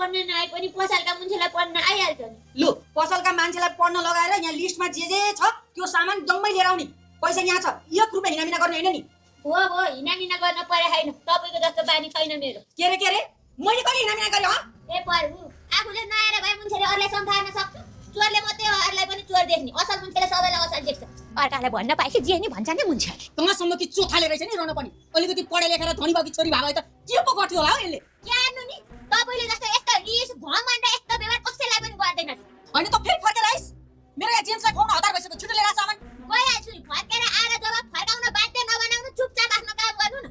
पढ्न नआए पनि पसलका मान्छेलाई पढ्न आइहाल्छ नि। लु पसलका मान्छेलाई पढ्न लगाएर यहाँ लिस्टमा जे छ त्यो सामान जम्मै लिएर आउने। पैसा यहाँ छ, 1 रुपैयाँ हिनामिना गर्ने हैन नि। हो हिनामिना गर्न परे हैन, तपाईको जस्तो बानी छैन मेरो। के रे मैले कहिले हिनामिना गरे हो? ए प्रभु, आफूले नआएर भए मान्छेले अरूलाई सम्झाउन सक्छ। चोरले मात्रै अरूलाई पनि चोर देख्ने, असल मान्छेले सबैलाई असल देख्छ। अर्काले भन्न पाएपछि जे नि भन्छ नि मुन्छे। तँसम्म कि चोथाले रहेछ नि रहन पनि। अलिकति पढे लेखेर धनी भएकी छोरी भए त के पो गर्थ्यो होला यसले? के आन्नु नि, तपाईले जस्तो यस्तो रिस घमण्ड यस्तो व्यवहार कसैलाई पनि गर्दैन। हैन त फेरि फर्केर आइस। मेरो यहाँ जेम्सलाई खुवाउन हतार भइसक्यो, छिटो लिएर सामान। गइहाल्छु नि, फर्केर आएर जब फर्काउन बाध्य नबनाउनु, चुपचाप आफ्नो काम गर्नु न।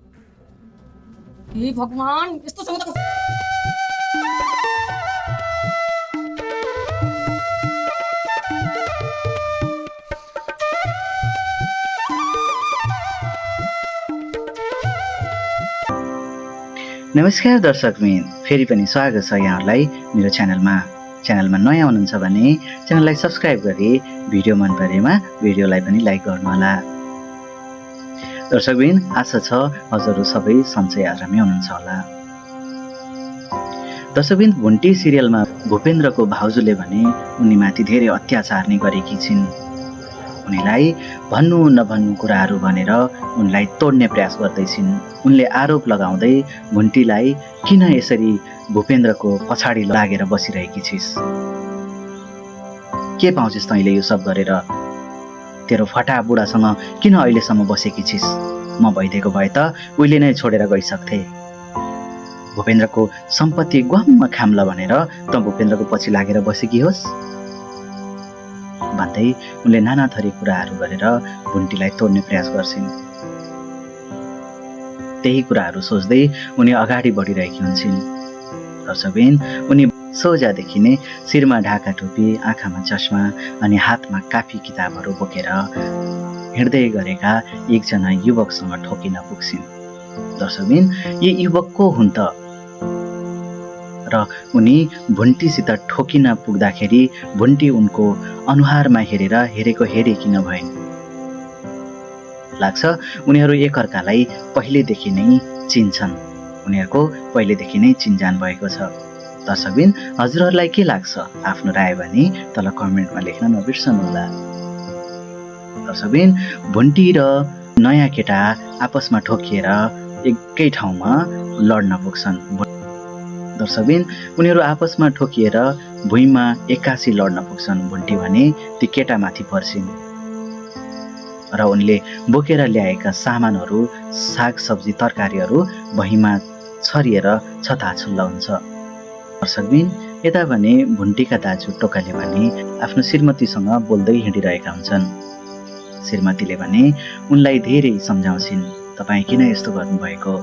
हे भगवान, यस्तो सँग त नमस्कार दर्शकबिन, फेरि पनि स्वागत छ यहाँहरूलाई मेरो च्यानलमा नयाँ हुनुहुन्छ भने च्यानललाई सब्स्क्राइब गरी भिडियो मन परेमा भिडियोलाई पनि लाइक गर्नुहोला। दर्शकबिन, आशा छ हजुरहरू सबै सन्चै आरामै हुनुहुन्छ होला। दर्शकबिन, भुन्टी सिरियलमा भूपेन्द्रको भाउजूले भने उनीमाथि धेरै अत्याचार नै गरेकी छिन्। उनीलाई भन्नु नभन्नु कुराहरू भनेर उनलाई तोड्ने प्रयास गर्दैछिन्। उनले आरोप लगाउँदै भुन्टीलाई किन यसरी भूपेन्द्रको पछाडि लागेर बसिरहेकी छिस्, के पाउँछिस् तैँले यो सब गरेर, तेरो फटा बुढासँग किन अहिलेसम्म बसेकी छिस्, म भइदिएको भए त उहिले नै छोडेर गइसक्थे। भूपेन्द्रको सम्पत्ति ग्वाममा खाम्ला भनेर त भूपेन्द्रको पछि लागेर बसेकी होस् भन्दै उनले नाना थरी कुराहरू गरेर भुन्टीलाई तोड्ने प्रयास गर्छिन्। त्यही कुराहरू सोच्दै उनी अगाडि बढिरहेकी हुन्छन्। दर्शकबिन, उनी सोझादेखि नै शिरमा ढाका टोपी, आँखामा चस्मा अनि हातमा कापी किताबहरू बोकेर हिँड्दै गरेका एकजना युवकसँग ठोकिन पुग्छिन्। दर्शकबिन, यी युवक को हुन् त? र उनी भुन्टीसित ठोकिन पुग्दाखेरि भुन्टी उनको अनुहारमा हेरेको किन भइन्? लाग्छ उनीहरू एकअर्कालाई पहिलेदेखि नै चिन्छन्, उनीहरूको पहिलेदेखि नै चिनजान भएको छ। दर्शकबिन, हजुरहरूलाई के लाग्छ? आफ्नो राय भने तल कमेन्टमा लेख्न नबिर्सनुहोला। दर्शकबिन, भुन्टी र नयाँ केटा आपसमा ठोकिएर एकै ठाउँमा लड्न पुग्छन्। दर्शकबिन, उनीहरू आपसमा ठोकिएर भुइँमा एक्कासी लड्न पुग्छन्। भुन्टी भने ती केटामाथि पर्छिन् र उनले बोकेर ल्याएका सामानहरू, सागसब्जी, तरकारीहरू भुइँमा छरिएर छताछुल्ल हुन्छ। दर्शकबिन, यता भने भुन्टीका दाजु टोकाले भने आफ्नो श्रीमतीसँग बोल्दै हिँडिरहेका हुन्छन्। श्रीमतीले भने उनलाई धेरै सम्झाउँछिन्, तपाईँ किन यस्तो गर्नुभएको,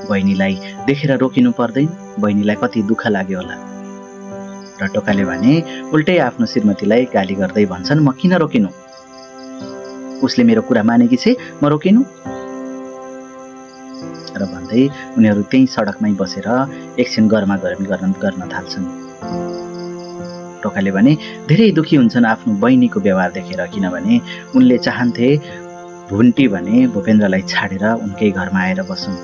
बहिनीलाई देखेर रोकिनु पर्दैन, बहिनीलाई कति दुःख लाग्यो होला। र टोकाले भने उल्टै आफ्नो श्रीमतीलाई गाली गर्दै भन्छन्, म किन रोकिनु, उसले मेरो कुरा मानेकी छे, म रोकिनु? र भन्दै उनीहरू त्यही सडकमै बसेर एकछिन गर्मागर्मी गर्न थाल्छन्। टोकाले भने धेरै दुखी हुन्छन् आफ्नो बहिनीको व्यवहार देखेर, किनभने उनले चाहन्थे भुन्टी भने भूपेन्द्रलाई छाडेर उनकै घरमा आएर बसुन्,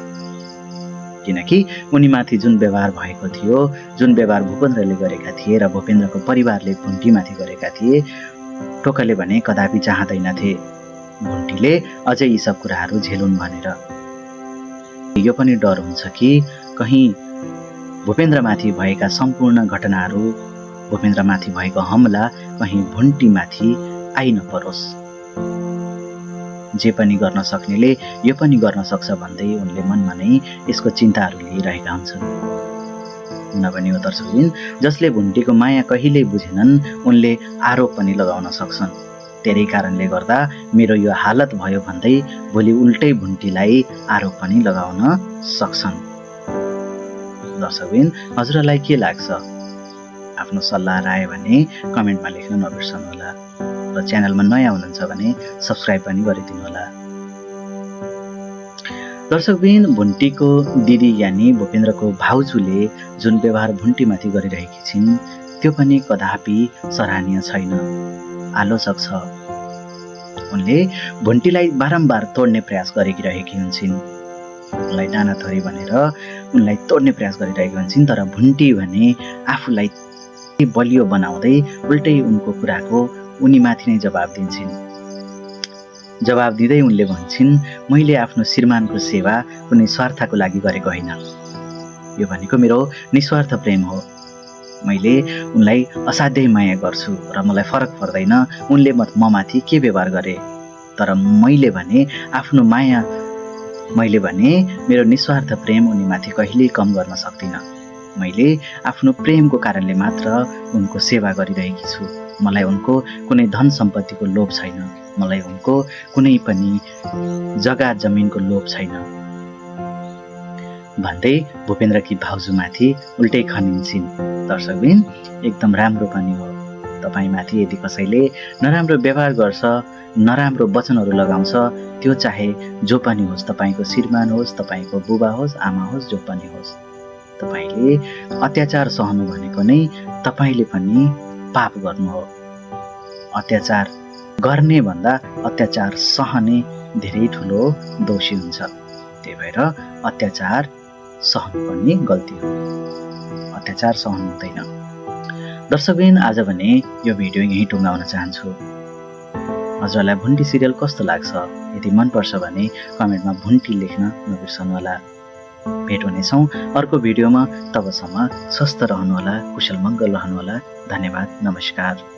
किनकि उनीमाथि जुन व्यवहार भएको थियो, जुन व्यवहार भूपेन्द्रले गरेका थिए र भूपेन्द्रको परिवारले भुन्टीमाथि गरेका थिए, टोकाले भने कदापि चाहँदैनथे भुन्टीले अझै यी सब कुराहरू झेलुन् भनेर। यो पनि डर हुन्छ कि कहीँ भूपेन्द्रमाथि भएका सम्पूर्ण घटनाहरू, भूपेन्द्रमाथि भएको हमला कहीँ भुन्टीमाथि आइ नपरोस्, जे पनि गर्न सक्नेले यो पनि गर्न सक्छ भन्दै उनले मनमा नै यसको चिन्ताहरू लिइरहेका हुन्छन्। नभने हो दर्शकबिन, जसले भुन्टीको माया कहिल्यै बुझेनन् उनले आरोप पनि लगाउन सक्छन्। तेरै कारणले गर्दा मेरो यो हालत भयो भन्दै भोलि उल्टै भुन्टीलाई आरोप पनि लगाउन सक्छन्। दर्शकबिन, हजुरलाई के लाग्छ? आफ्नो सल्लाह राय भने कमेन्टमा लेख्न नबिर्सनुहोला र च्यानलमा नयाँ हुनुहुन्छ भने सब्स्क्राइब पनि गरिदिनुहोला। दर्शकबिन, भुन्टीको दिदी यानी भूपेन्द्रको भाउजूले जुन व्यवहार भुन्टीमाथि गरिरहेकी छिन् त्यो पनि कदापि सराहनीय छैन, आलोचक छ। उनले भुन्टीलाई बारम्बार तोड्ने प्रयास गरिरहेकी हुन्छन्। उनलाई दाना थरी भनेर उनलाई तोड्ने प्रयास गरिरहेकी हुन्छन्। तर भुन्टी भने आफूलाई बलियो बनाउँदै उल्टै उनको कुराको उनीमाथि नै जवाब दिन्छन्। जवाब दिँदै उनले भन्छन्, मैले आफ्नो श्रीमानको सेवा कुनै स्वार्थको लागि गरेको होइन। यो भनेको मेरो निस्वार्थ प्रेम हो। मैले उनलाई असाध्यै माया गर्छु र मलाई फरक पर्दैन उनले ममाथि के व्यवहार गरे। तर मैले भने मेरो निस्वार्थ प्रेम उनीमाथि कहिल्यै कम गर्न सक्दिनँ। मैले आफ्नो प्रेमको कारणले मात्र उनको सेवा गरिरहेकी छु। मलाई उनको कुनै धन सम्पत्तिको लोभ छैन। मलाई उनको कुनै पनि जग्गा जमिनको लोभ छैन भन्दै भूपेन्द्रकी भाउजूमाथि उल्टै खनिन्छन्। दर्शकबिन, एकदम राम्रो पनि हो। तपाईँमाथि यदि कसैले नराम्रो व्यवहार गर्छ, नराम्रो वचनहरू लगाउँछ, त्यो चाहे जो पनि होस्, तपाईँको श्रीमान होस्, तपाईँको बुबा होस्, आमा होस्, जो पनि होस्, तपाईँले अत्याचार सहनु भनेको नै तपाईँले पनि पाप गर्नु हो। अत्याचार गर्ने भन्दा अत्याचार सहने धेरै ठुलो दोषी हुन्छ। त्यही भएर अत्याचार सहनु पनि गल्ती हो। अत्याचार सहनु हुँदैन। दर्शकबिन, आज भने यो भिडियो यहीँ टुङ्गाउन चाहन्छु। हजुरलाई भुन्टी सिरियल कस्तो लाग्छ? यदि मनपर्छ भने कमेन्टमा भुन्टी लेख्न नबिर्सनुहोला। भेट हुनेछौँ अर्को भिडियोमा। तबसम्म स्वस्थ रहनुहोला, कुशल मङ्गल रहनुहोला। धन्यवाद, नमस्कार।